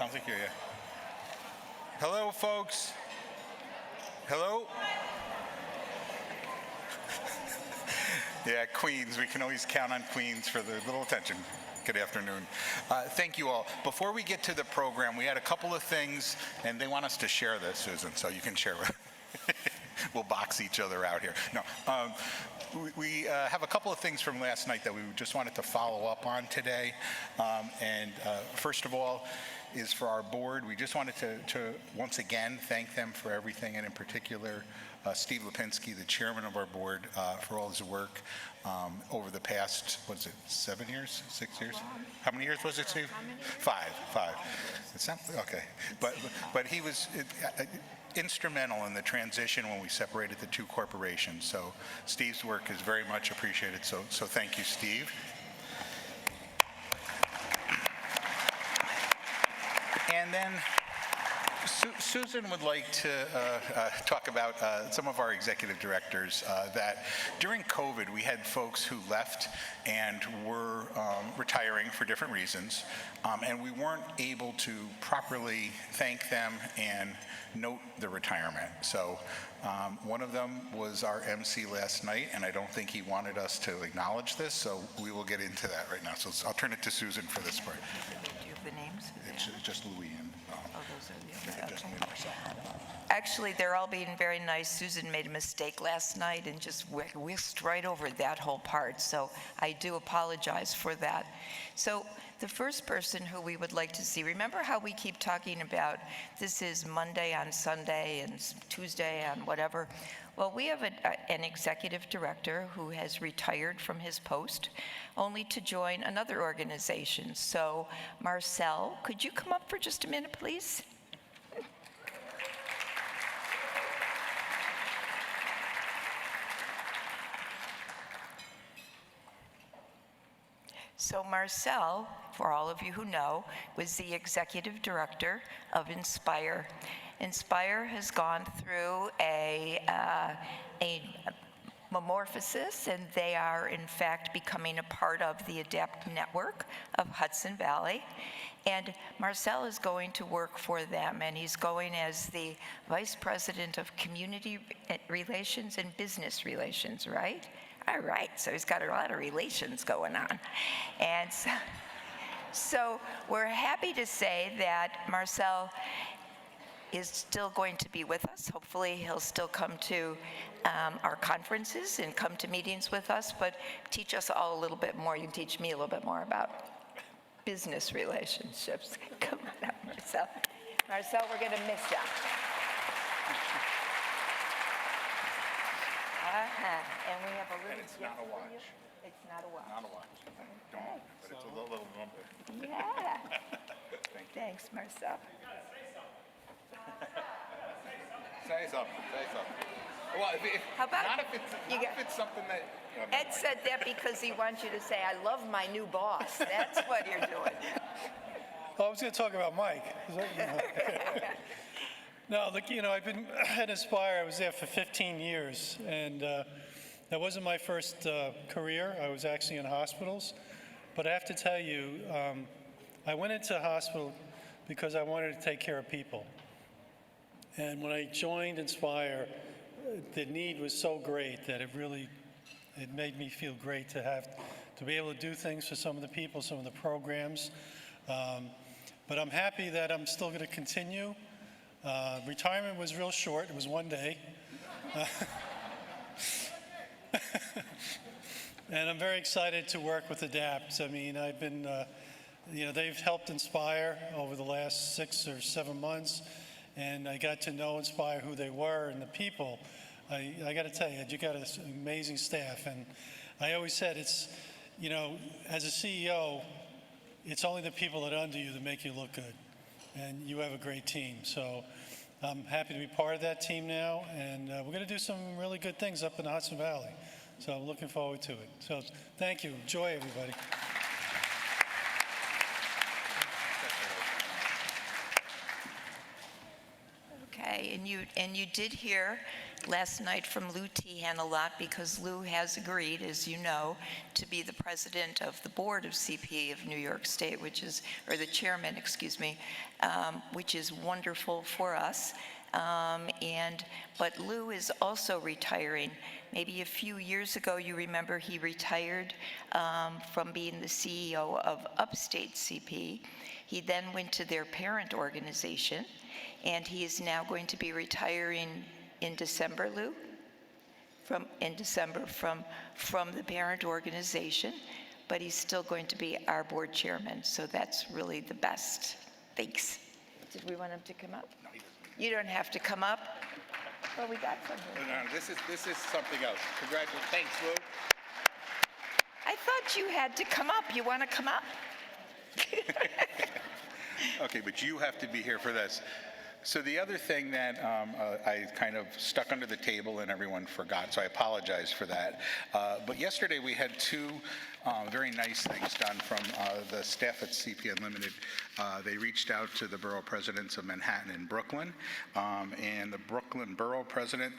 sounds like you're here. Hello, folks. Hello? Yeah, Queens. We can always count on Queens for the little attention. Good afternoon. Thank you all. Before we get to the program, we had a couple of things, and they want us to share this, Susan, so you can share with We'll box each other out here. No, we have a couple of things from last night that we just wanted to follow up on today. First of all is for our board. We just wanted to once again thank them for everything, and in particular, Steve Lipinski, the chairman of our board, for all his work over the past, what is it, 7 years, 6 years? How many years was it, Steve? Five. It's not, okay. But he was instrumental in the transition when we separated the two corporations. So Steve's work is very much appreciated. So thank you, Steve. And then Susan would like to talk about some of our executive directors that during COVID we had folks who left and were retiring for different reasons, and we weren't able to properly thank them and note the retirement. So one of them was our MC last night, and I don't think he wanted us to acknowledge this, so we will get into that right now. So I'll turn it to Susan for this part. Do you have the names? It's just Louis and Those are the just okay. me and myself. Actually, they're all being very nice. Susan made a mistake last night and just whisked right over that whole part. So I do apologize for that. So the first person who we would like to see, remember how we keep talking about this is Monday on Sunday and Tuesday on whatever? Well, we have an executive director who has retired from his post only to join another organization. So Marcel, could you come up for just a minute, please? So Marcel, for all of you who know, was the executive director of Inspire. Inspire has gone through a metamorphosis, and they are in fact becoming a part of the ADAPT network of Hudson Valley. And Marcel is going to work for them, and he's going as the Vice President of Community Relations and Business Relations, right? All right, so he's got a lot of relations going on. And so we're happy to say that Marcel is still going to be with us. Hopefully he'll still come to our conferences and come to meetings with us, but teach us all a little bit more. You can teach me a little bit more about business relationships. Come on up, Marcel. Marcel, we're gonna miss you. And we have a little And it's gift not a for watch. you. It's not a watch. Not a watch. Don't, but it's a little number. Yeah. Thanks, Marcel. Say something. Well, How about not if it's something that. Ed said that because he wants you to say, "I love my new boss." That's what you're doing. Oh, I was going to talk about Mike. No, look, I've been at Inspire. I was there for 15 years, and that wasn't my first career. I was actually in hospitals. But I have to tell you, I went into hospital because I wanted to take care of people. And when I joined Inspire, the need was so great that it made me feel great to be able to do things for some of the people, some of the programs. But I'm happy that I'm still going to continue. Retirement was real short. It was one day. And I'm very excited to work with ADAPT. I mean, I've been, they've helped Inspire over the last 6 or 7 months, and I got to know Inspire, who they were, and the people. I got to tell you, you got an amazing staff, and I always said it's, as a CEO, it's only the people that are under you that make you look good, and you have a great team. So I'm happy to be part of that team now, and we're going to do some really good things up in the Hudson Valley. So I'm looking forward to it. So thank you. Enjoy, everybody. Okay, and you did hear last night from Lou Tehan a lot because Lou has agreed, as you know, to be the president of the board of CPE of New York State, or the chairman, excuse me, which is wonderful for us. But Lou is also retiring. Maybe a few years ago, you remember he retired from being the CEO of Upstate CP. He then went to their parent organization, and he is now going to be retiring in December, Lou? From the parent organization, but he's still going to be our board chairman, so that's really the best. Thanks. Did we want him to come up? No, he doesn't. You don't have to come up. Well, we got from him. No, this is something else. Congratulations. Thanks, Lou. I thought you had to come up. You want to come up? Okay, but you have to be here for this. So the other thing that I kind of stuck under the table and everyone forgot, so I apologize for that. But yesterday we had two very nice things done from the staff at CP Unlimited. They reached out to the borough presidents of Manhattan and Brooklyn, and the Brooklyn borough president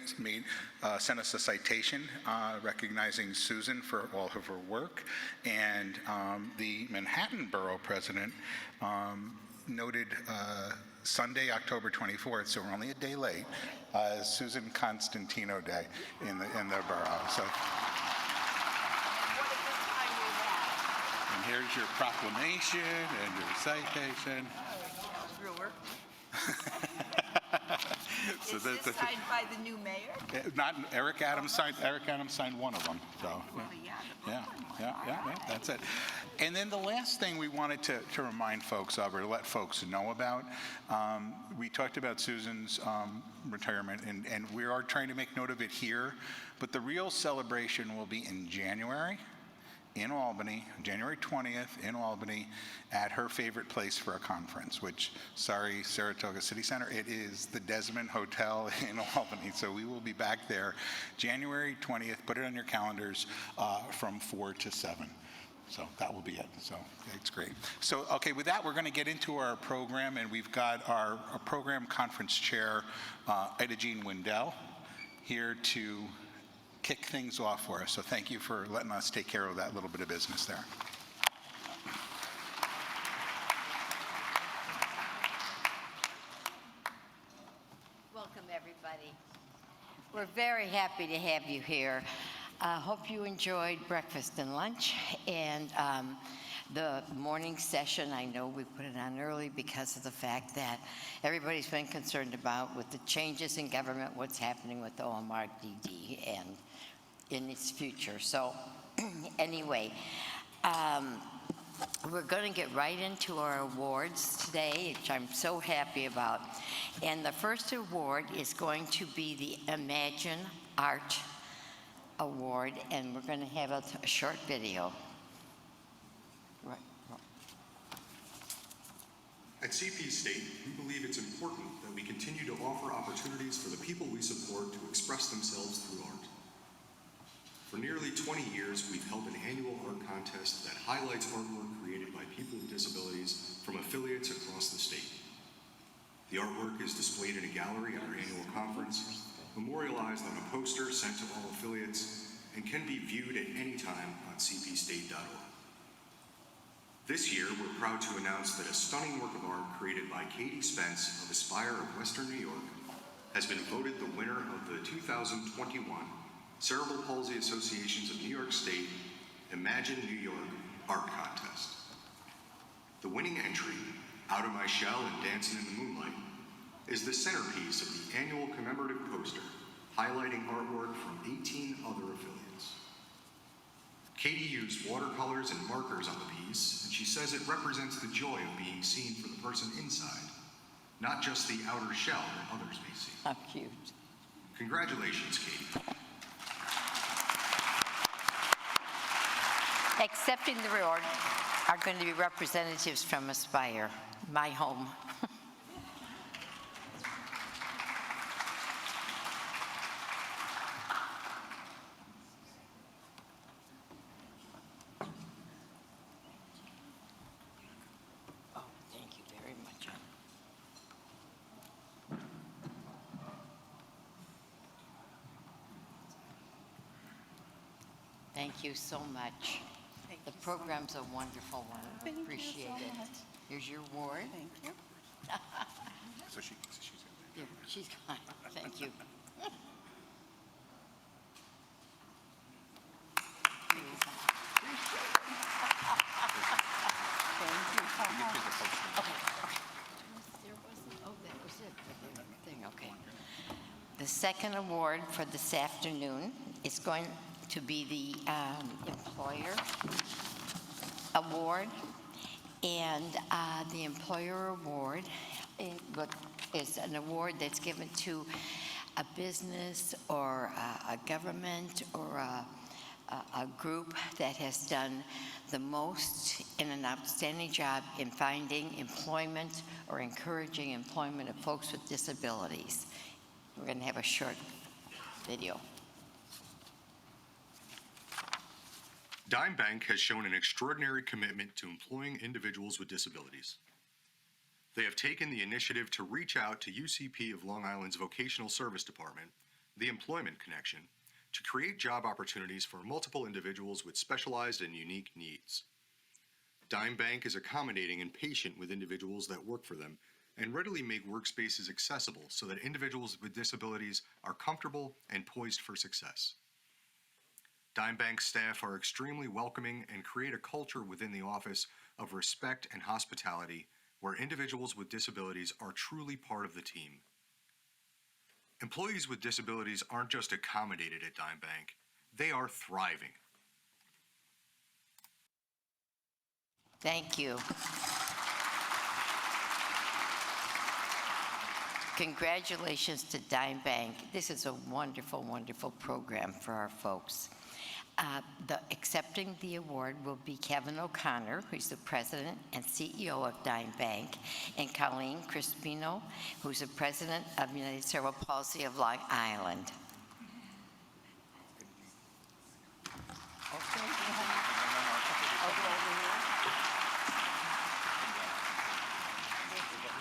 sent us a citation recognizing Susan for all of her work, and the Manhattan borough president noted Sunday, October 24th, so we're only a day late, Susan Constantino Day in the borough. So, and here's your proclamation and your citation. So Is this signed by the new mayor? Not Eric Adams signed one of them. So yeah, that's it. And then the last thing we wanted to remind folks of, or to let folks know about, we talked about Susan's retirement, and we are trying to make note of it here, but the real celebration will be in January in Albany, January 20th in Albany, at her favorite place for a conference, which, sorry, Saratoga City Center, it is the Desmond Hotel in Albany. So we will be back there January 20th. Put it on your calendars from 4 to 7. So that will be it. So it's great. So, okay, with that, we're going to get into our program, and we've got our program conference chair, Ida Jean Wendell, here to kick things off for us. So thank you for letting us take care of that little bit of business there. Welcome, everybody. We're very happy to have you here. Hope you enjoyed breakfast and lunch, and the morning session. I know we put it on early because of the fact that everybody's been concerned about, with the changes in government, what's happening with OMRDD and in its future. So anyway, we're going to get right into our awards today, which I'm so happy about. And the first award is going to be the Imagine Art Award, and we're going to have a short video. Right. At CP State, we believe it's important that we continue to offer opportunities for the people we support to express themselves through art. For nearly 20 years, we've held an annual art contest that highlights artwork created by people with disabilities from affiliates across the state. The artwork is displayed in a gallery at our annual conference, memorialized on a poster sent to all affiliates, and can be viewed at any time on cpstate.org. This year, we're proud to announce that a stunning work of art created by Katie Spence of Aspire of Western New York has been voted the winner of the 2021 Cerebral Palsy Associations of New York State Imagine New York Art Contest. The winning entry, Out of My Shell and Dancing in the Moonlight, is the centerpiece of the annual commemorative poster highlighting artwork from 18 other affiliates. Katie used watercolors and markers on the piece, and she says it represents the joy of being seen for the person inside, not just the outer shell that others may see. How cute. Congratulations, Katie. Accepting the award are going to be representatives from Aspire, my home. Oh, thank you very much. Thank you so much. The program's a wonderful one. Appreciate it. Here's your award. Thank you. So she's Yeah, she's gone. Thank you. There wasn't, oh, that was it, for the thing, okay. The second award for this afternoon is going to be the Employer Award. And the Employer Award is an award that's given to a business or a government or a group that has done the most in an outstanding job in finding employment or encouraging employment of folks with disabilities. We're going to have a short video. Dime Bank has shown an extraordinary commitment to employing individuals with disabilities. They have taken the initiative to reach out to UCP of Long Island's Vocational Service Department, the Employment Connection, to create job opportunities for multiple individuals with specialized and unique needs. Dime Bank is accommodating and patient with individuals that work for them and readily make workspaces accessible so that individuals with disabilities are comfortable and poised for success. Dime Bank staff are extremely welcoming and create a culture within the office of respect and hospitality where individuals with disabilities are truly part of the team. Employees with disabilities aren't just accommodated at Dime Bank, they are thriving. Thank you. Congratulations to Dime Bank. This is a wonderful, wonderful program for our folks. Accepting the award will be Kevin O'Connor, who's the president and CEO of Dime Bank, and Colleen Crispino, who's the president of United Cerebral Palsy of Long Island.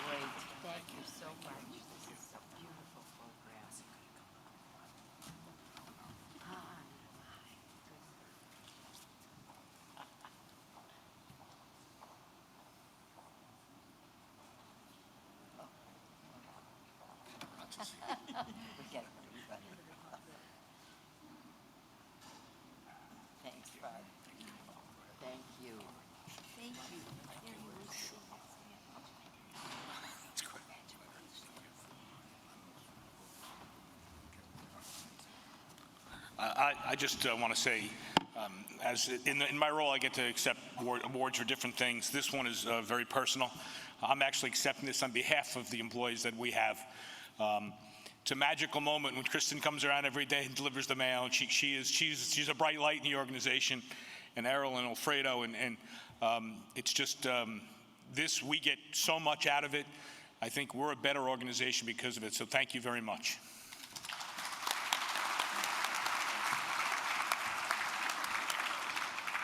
Great. Thank you so much. This is a beautiful program. We get everybody. Thanks, Bud. Thank you. Thank you. I just want to say, as in my role, I get to accept awards for different things. This one is very personal. I'm actually accepting this on behalf of the employees that we have. It's a magical moment when Kristen comes around every day and delivers the mail. And she's a bright light in the organization, and Errol and Alfredo, and it's just this. We get so much out of it. I think we're a better organization because of it. So thank you very much.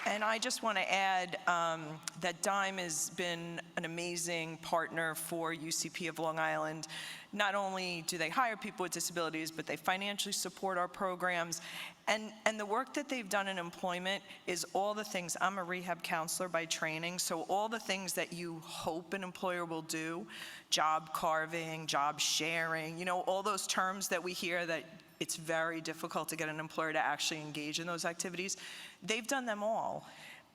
And I just want to add that Dime has been an amazing partner for UCP of Long Island. Not only do they hire people with disabilities, but they financially support our programs. And the work that they've done in employment is all the things. I'm a rehab counselor by training, so all the things that you hope an employer will do, job carving, job sharing, you know, all those terms that we hear that it's very difficult to get an employer to actually engage in those activities. They've done them all.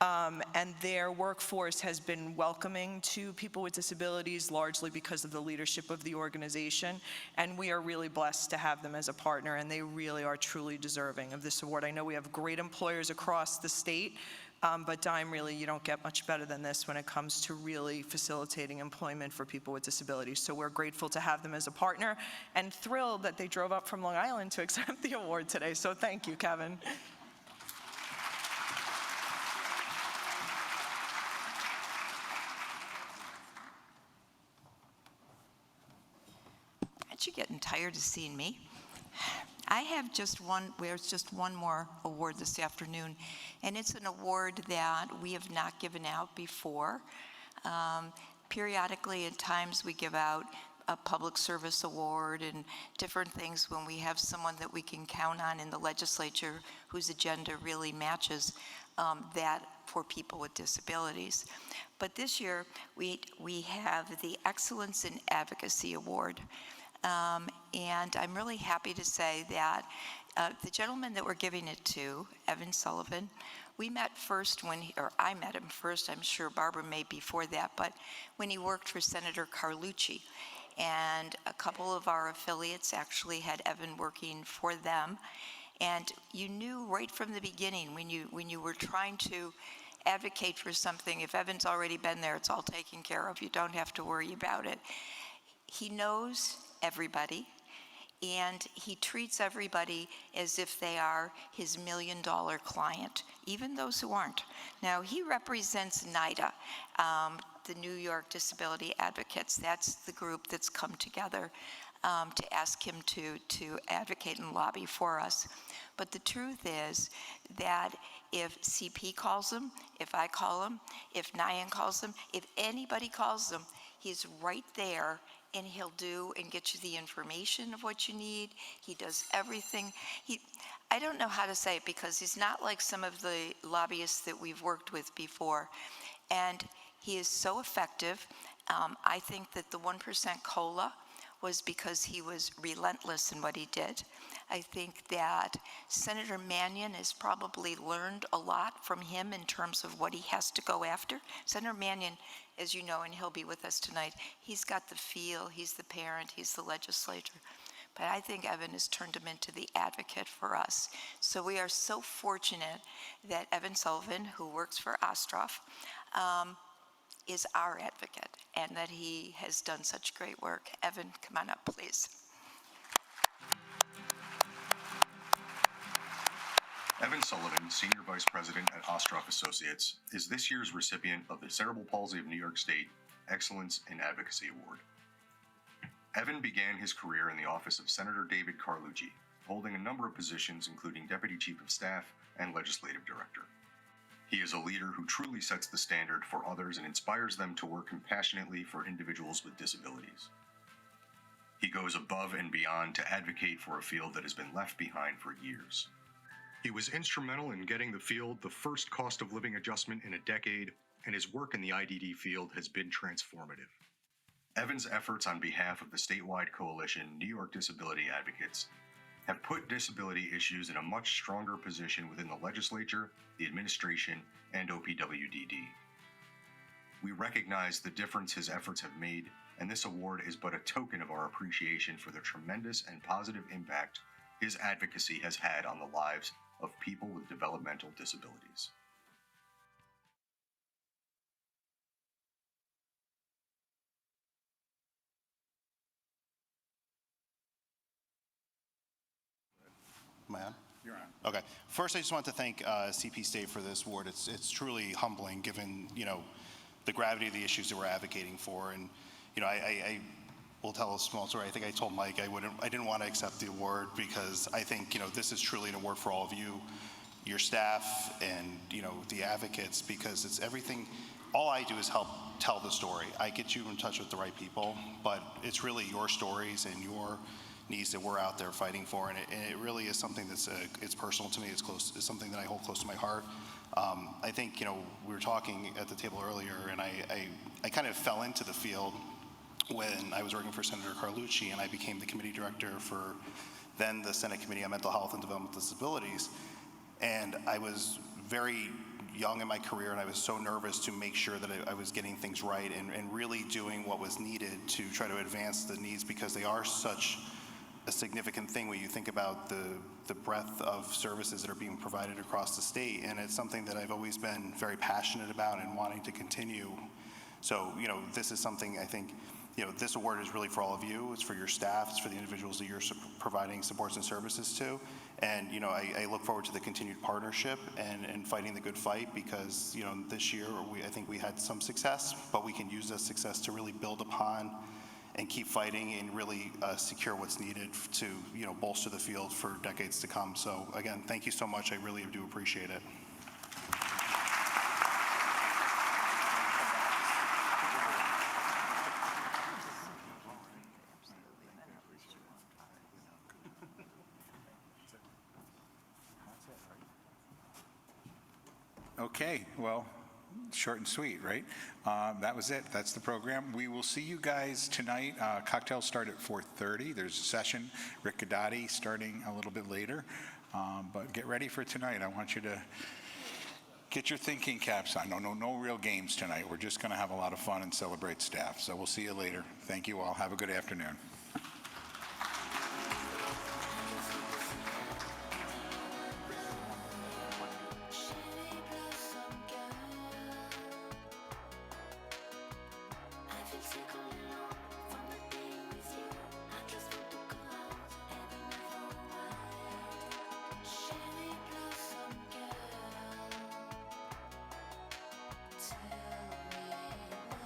And their workforce has been welcoming to people with disabilities, largely because of the leadership of the organization. And we are really blessed to have them as a partner, and they really are truly deserving of this award. I know we have great employers across the state, but Dime, really, you don't get much better than this when it comes to really facilitating employment for people with disabilities. So we're grateful to have them as a partner and thrilled that they drove up from Long Island to accept the award today. So thank you, Kevin. Aren't you getting tired of seeing me? I have just one more award this afternoon, and it's an award that we have not given out before. Periodically, at times, we give out a public service award and different things when we have someone that we can count on in the legislature whose agenda really matches that for people with disabilities. But this year, we have the Excellence in Advocacy Award. And I'm really happy to say that the gentleman that we're giving it to, Evan Sullivan, we met first or I met him first, I'm sure Barbara may before that, but when he worked for Senator Carlucci. And a couple of our affiliates actually had Evan working for them. And you knew right from the beginning when you were trying to advocate for something, if Evan's already been there, it's all taken care of. You don't have to worry about it. He knows everybody, and he treats everybody as if they are his $1 million client, even those who aren't. Now, he represents NIDA, the New York Disability Advocates. That's the group that's come together to ask him to advocate and lobby for us. But the truth is that if CP calls him, if I call him, if Nyan calls him, if anybody calls him, he's right there, and he'll do and get you the information of what you need. He does everything. I don't know how to say it because he's not like some of the lobbyists that we've worked with before. And he is so effective. I think that the 1% COLA was because he was relentless in what he did. I think that Senator Mannion has probably learned a lot from him in terms of what he has to go after. Senator Mannion, as you know, and he'll be with us tonight, he's got the feel, he's the parent, he's the legislator. But I think Evan has turned him into the advocate for us. So we are so fortunate that Evan Sullivan, who works for Ostroff, is our advocate, and that he has done such great work. Evan, come on up, please. Evan Sullivan, Senior Vice President at Ostroff Associates, is this year's recipient of the Cerebral Palsy of New York State Excellence in Advocacy Award. Evan began his career in the office of Senator David Carlucci, holding a number of positions including Deputy Chief of Staff and Legislative Director. He is a leader who truly sets the standard for others and inspires them to work compassionately for individuals with disabilities. He goes above and beyond to advocate for a field that has been left behind for years. He was instrumental in getting the field the first cost of living adjustment in a decade, and his work in the IDD field has been transformative. Evan's efforts on behalf of the statewide coalition, New York Disability Advocates, have put disability issues in a much stronger position within the legislature, the administration, and OPWDD. We recognize the difference his efforts have made, and this award is but a token of our appreciation for the tremendous and positive impact his advocacy has had on the lives of people with developmental disabilities. Am I on? You're on. Okay. First, I just want to thank CP State for this award. It's truly humbling, given the gravity of the issues that we're advocating for. And I will tell a small story. I think I told Mike I didn't want to accept the award because I think this is truly an award for all of you, your staff, and the advocates, because it's everything. All I do is help tell the story. I get you in touch with the right people, but it's really your stories and your needs that we're out there fighting for, and it really is something that's it's personal to me. It's something that I hold close to my heart. I think we were talking at the table earlier, and I kind of fell into the field when I was working for Senator Carlucci, and I became the committee director for then the Senate Committee on Mental Health and Developmental Disabilities. And I was very young in my career, and I was so nervous to make sure that I was getting things right and really doing what was needed to try to advance the needs, because they are such a significant thing when you think about the breadth of services that are being provided across the state. And it's something that I've always been very passionate about and wanting to continue. So, this is something I think, this award is really for all of you. It's for your staff. It's for the individuals that you're providing supports and services to. And, I look forward to the continued partnership and fighting the good fight, because, this year I think we had some success, but we can use that success to really build upon and keep fighting and really secure what's needed to bolster the field for decades to come. So again, thank you so much. I really do appreciate it. Okay, well, short and sweet, right? That was it. That's the program. We will see you guys tonight. Cocktails start at 4:30. There's a session. Rick Gadati starting a little bit later. But get ready for tonight. I want you to get your thinking caps on. No real games tonight. We're just going to have a lot of fun and celebrate staff. So we'll see you later. Thank you all. Have a good afternoon.